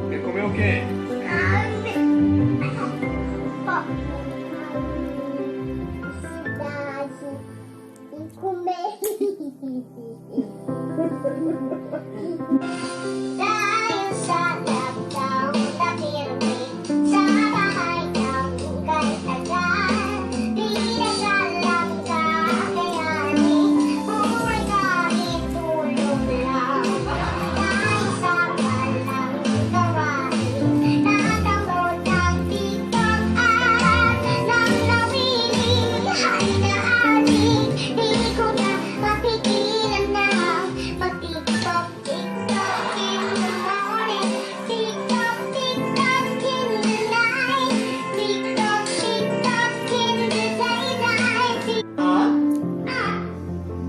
Quer comer o quê?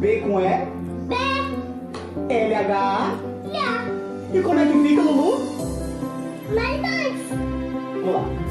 B com E? B. LH? Já. E como é que fica, Lulu? Mais dois. Vamos lá.